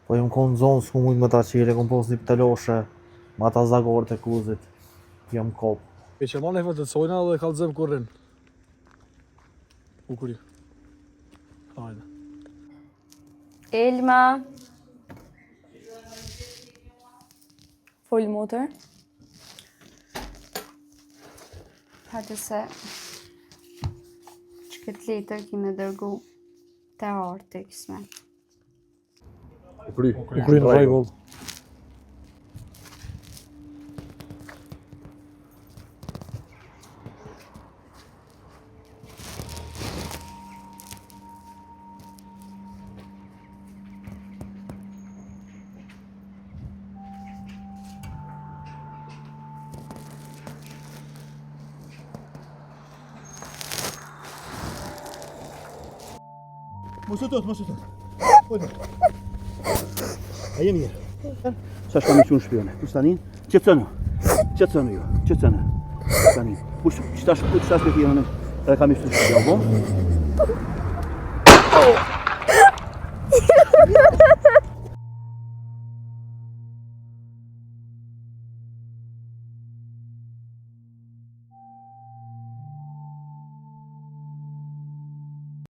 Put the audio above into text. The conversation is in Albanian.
Po jam konë zonë, s'ku mujtë me ta qile, kom pos një pëtëloshe, ma ta zagorë të kuzit, jam kopë. E që ma nefë të cojna dhe kalëzëm kur rinë. Ukuri. Hajde. Elma. Full motor. Hajde se që këtë letër kime dërgu të artë kësme. Ukuri në rregull. Mos u tot. A jemi mirë. Sa shka me qunë shpione. Kus tani? Qëtësënë ju. Tani. Qëtash me tjene edhe kam ishtu shpia, po?